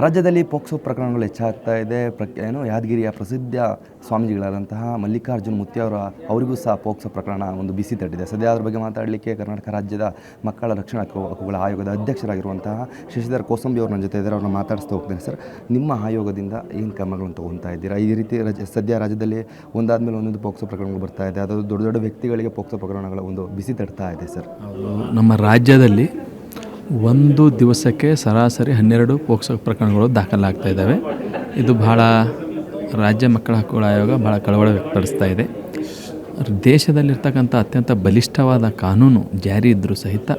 ರಾಜ್ಯದಲ್ಲಿ ಪೋಕ್ಸೋ ಪ್ರಕರಣಗಳು ಹೆಚ್ಚಾಗ್ತಾ ಇದೆ. ಯಾದಗಿರಿಯ ಪ್ರಸಿದ್ಧ ಸ್ವಾಮೀಜಿಗಳಾದಂತಹ ಮಲ್ಲಿಕಾರ್ಜುನ್ ಮುತ್ಯ ಅವರಿಗೂ ಸಹ ಪೋಕ್ಸೋ ಪ್ರಕರಣ ಒಂದು ಬಿಸಿ ತಟ್ಟಿದೆ. ಸದ್ಯ ಅದರ ಬಗ್ಗೆ ಮಾತಾಡಲಿಕ್ಕೆ ಕರ್ನಾಟಕ ರಾಜ್ಯದ ಮಕ್ಕಳ ರಕ್ಷಣಾ ಹಕ್ಕುಗಳ ಆಯೋಗದ ಅಧ್ಯಕ್ಷರಾಗಿರುವಂತಹ ಶಶಿಧರ್ ಕೋಸಂಬಿ ಅವ್ರ ನನ್ನ ಜೊತೆ ಇದ್ದಾರೆ. ಅವ್ರನ್ನ ಮಾತಾಡಿಸ್ತಾ ಹೋಗ್ತೇನೆ. ಸರ್, ನಿಮ್ಮ ಆಯೋಗದಿಂದ ಏನು ಕ್ರಮಗಳನ್ನು ತೊಗೊಳ್ತಾ ಇದ್ದೀರಾ? ಈ ರೀತಿ ಸದ್ಯ ರಾಜ್ಯದಲ್ಲಿ ಒಂದಾದಮೇಲೆ ಒಂದೊಂದು ಪೋಕ್ಸೋ ಪ್ರಕರಣಗಳು ಬರ್ತಾ ಇದೆ. ಅದು ದೊಡ್ಡ ದೊಡ್ಡ ವ್ಯಕ್ತಿಗಳಿಗೆ ಪೋಕ್ಸೋ ಪ್ರಕರಣಗಳ ಒಂದು ಬಿಸಿ ತಟ್ತಾ ಇದೆ. ಸರ್, ನಮ್ಮ ರಾಜ್ಯದಲ್ಲಿ ಒಂದು ದಿವಸಕ್ಕೆ ಸರಾಸರಿ 12 ಪೋಕ್ಸೋ ಪ್ರಕರಣಗಳು ದಾಖಲಾಗ್ತಾ ಇದ್ದಾವೆ. ಇದು ಬಹಳ ರಾಜ್ಯ ಮಕ್ಕಳ ಹಕ್ಕುಗಳ ಆಯೋಗ ಬಹಳ ಕಳವಳ ವ್ಯಕ್ತಪಡಿಸ್ತಾ ಇದೆ. ದೇಶದಲ್ಲಿರ್ತಕ್ಕಂಥ ಅತ್ಯಂತ ಬಲಿಷ್ಠವಾದ ಕಾನೂನು ಜಾರಿ ಇದ್ದರೂ ಸಹಿತ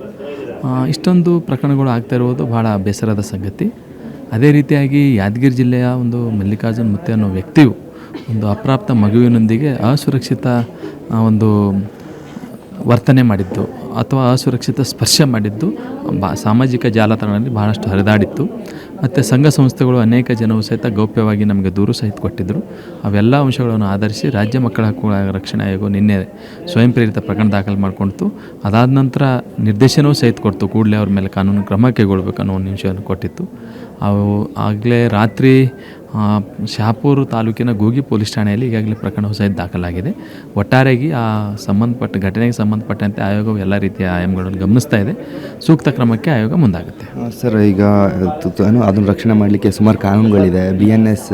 ಇಷ್ಟೊಂದು ಪ್ರಕರಣಗಳು ಆಗ್ತಾ ಇರುವುದು ಬಹಳ ಬೇಸರದ ಸಂಗತಿ. ಅದೇ ರೀತಿಯಾಗಿ ಯಾದಗಿರಿ ಜಿಲ್ಲೆಯ ಒಂದು ಮಲ್ಲಿಕಾರ್ಜುನ್ ಮುತ್ಯ ಅನ್ನೋ ವ್ಯಕ್ತಿಯು ಒಂದು ಅಪ್ರಾಪ್ತ ಮಗುವಿನೊಂದಿಗೆ ಅಸುರಕ್ಷಿತ ಒಂದು ವರ್ತನೆ ಮಾಡಿದ್ದು ಅಥವಾ ಅಸುರಕ್ಷಿತ ಸ್ಪರ್ಶ ಮಾಡಿದ್ದು ಸಾಮಾಜಿಕ ಜಾಲತಾಣದಲ್ಲಿ ಬಹಳಷ್ಟು ಹರಿದಾಡಿತ್ತು. ಮತ್ತು ಸಂಘ ಸಂಸ್ಥೆಗಳು ಅನೇಕ ಜನವು ಸಹಿತ ಗೌಪ್ಯವಾಗಿ ನಮಗೆ ದೂರು ಸಹಿತ ಕೊಟ್ಟಿದ್ದರು. ಅವೆಲ್ಲ ಅಂಶಗಳನ್ನು ಆಧರಿಸಿ ರಾಜ್ಯ ಮಕ್ಕಳ ಹಕ್ಕುಗಳ ರಕ್ಷಣಾ ಆಯೋಗ ನಿನ್ನೆ ಸ್ವಯಂ ಪ್ರೇರಿತ ಪ್ರಕರಣ ದಾಖಲು ಮಾಡಿಕೊಳ್ತು. ಅದಾದ ನಂತರ ನಿರ್ದೇಶನವೂ ಸಹಿತ ಕೊಡ್ತು, ಕೂಡಲೇ ಅವ್ರ ಮೇಲೆ ಕಾನೂನು ಕ್ರಮ ಕೈಗೊಳ್ಳಬೇಕು ಅನ್ನೋ ಒಂದು ನಿಮಿಷವನ್ನು ಕೊಟ್ಟಿತ್ತು. ಅವು ಆಗಲೇ ರಾತ್ರಿ ಶಹಾಪುರ ತಾಲೂಕಿನ ಗೋಗಿ ಪೊಲೀಸ್ ಠಾಣೆಯಲ್ಲಿ ಈಗಾಗಲೇ ಪ್ರಕರಣವು ಸಹಿತ ದಾಖಲಾಗಿದೆ. ಒಟ್ಟಾರೆಯಾಗಿ ಆ ಘಟನೆಗೆ ಸಂಬಂಧಪಟ್ಟಂತೆ ಆಯೋಗವು ಎಲ್ಲ ರೀತಿಯ ಆಯಾಮಗಳನ್ನು ಗಮನಿಸ್ತಾ ಇದೆ. ಸೂಕ್ತ ಕ್ರಮಕ್ಕೆ ಆಯೋಗ ಮುಂದಾಗುತ್ತೆ. ಸರ್, ಈಗ ಅದನ್ನು ರಕ್ಷಣೆ ಮಾಡಲಿಕ್ಕೆ ಸುಮಾರು ಕಾನೂನುಗಳಿದೆ. BNS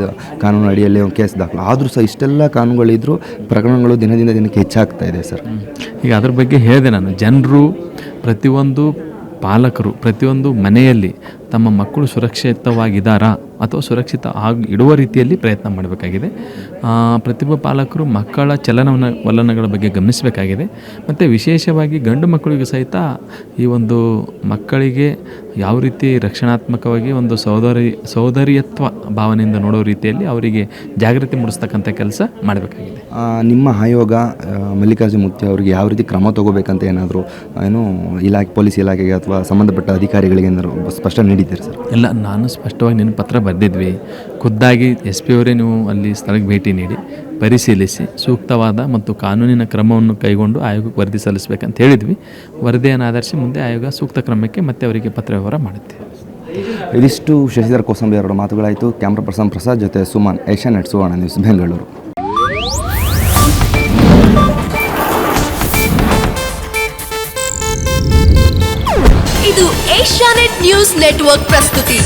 ಕಾನೂನು ಅಡಿಯಲ್ಲಿ ಒಂದು ಕೇಸ್ ದಾಖಲು ಆದರೂ ಸಹ ಇಷ್ಟೆಲ್ಲ ಕಾನೂನುಗಳಿದ್ದರೂ ಪ್ರಕರಣಗಳು ದಿನದಿಂದ ದಿನಕ್ಕೆ ಹೆಚ್ಚಾಗ್ತಾ ಇದೆ. ಸರ್, ಈಗ ಅದ್ರ ಬಗ್ಗೆ ಹೇಳಿದೆ ನಾನು. ಜನರು ಪ್ರತಿಯೊಂದು ಪಾಲಕರು ಪ್ರತಿಯೊಂದು ಮನೆಯಲ್ಲಿ ತಮ್ಮ ಮಕ್ಕಳು ಸುರಕ್ಷಿತವಾಗಿದ್ದಾರಾ ಅಥವಾ ಸುರಕ್ಷಿತ ಇಡುವ ರೀತಿಯಲ್ಲಿ ಪ್ರಯತ್ನ ಮಾಡಬೇಕಾಗಿದೆ. ಪ್ರತಿಯೊಬ್ಬ ಪಾಲಕರು ಮಕ್ಕಳ ಚಲನವಲನಗಳ ಬಗ್ಗೆ ಗಮನಿಸಬೇಕಾಗಿದೆ. ಮತ್ತು ವಿಶೇಷವಾಗಿ ಗಂಡು ಮಕ್ಕಳಿಗೂ ಸಹಿತ ಈ ಒಂದು ಮಕ್ಕಳಿಗೆ ಯಾವ ರೀತಿ ರಕ್ಷಣಾತ್ಮಕವಾಗಿ ಒಂದು ಸೋದರಿಯತ್ವ ಭಾವನೆಯಿಂದ ನೋಡೋ ರೀತಿಯಲ್ಲಿ ಅವರಿಗೆ ಜಾಗೃತಿ ಮೂಡಿಸ್ತಕ್ಕಂಥ ಕೆಲಸ ಮಾಡಬೇಕಾಗಿದೆ. ನಿಮ್ಮ ಆಯೋಗ ಮಲ್ಲಿಕಾರ್ಜುನ್ ಮುತ್ಯ ಅವರಿಗೆ ಯಾವ ರೀತಿ ಕ್ರಮ ತಗೋಬೇಕಂತ ಏನಾದರೂ ಪೊಲೀಸ್ ಇಲಾಖೆಗೆ ಅಥವಾ ಸಂಬಂಧಪಟ್ಟ ಅಧಿಕಾರಿಗಳಿಗೆ ಏನಾದರೂ ಸ್ಪಷ್ಟನೆ ನೀಡಿದ್ದೀರಿ? ಸರ್, ಎಲ್ಲ ನಾನು ಸ್ಪಷ್ಟವಾಗಿ ನಿನ್ನ ಪತ್ರ ಬರೆದಿದ್ವಿ. ಖುದ್ದಾಗಿ SP ಅವರೇ ನೀವು ಅಲ್ಲಿ ಸ್ಥಳಕ್ಕೆ ಭೇಟಿ ನೀಡಿ ಪರಿಶೀಲಿಸಿ ಸೂಕ್ತವಾದ ಮತ್ತು ಕಾನೂನಿನ ಕ್ರಮವನ್ನು ಕೈಗೊಂಡು ಆಯೋಗಕ್ಕೆ ವರದಿ ಸಲ್ಲಿಸಬೇಕಂತ ಹೇಳಿದ್ವಿ. ವರದಿಯನ್ನು ಆಧರಿಸಿ ಮುಂದೆ ಆಯೋಗ ಸೂಕ್ತ ಕ್ರಮಕ್ಕೆ ಮತ್ತೆ ಅವರಿಗೆ ಪತ್ರ ವ್ಯವಹಾರ ಮಾಡುತ್ತೆ. ಇದಿಷ್ಟು ಶಶಿಧರ್ ಕೋಸಂಬಿ ಅವರ ಮಾತುಗಳಾಯಿತು. ಕ್ಯಾಮ್ರಾ ಪರ್ಸನ್ ಪ್ರಸಾದ್ ಜೊತೆ ಸುಮನ್, ಏಷ್ಯಾನೆಟ್ ಸುವರ್ಣ ನ್ಯೂಸ್, ಬೆಂಗಳೂರು. ಇದು ಏಷ್ಯಾನೆಟ್ ನ್ಯೂಸ್ ನೆಟ್ವರ್ಕ್ ಪ್ರಸ್ತುತಿ.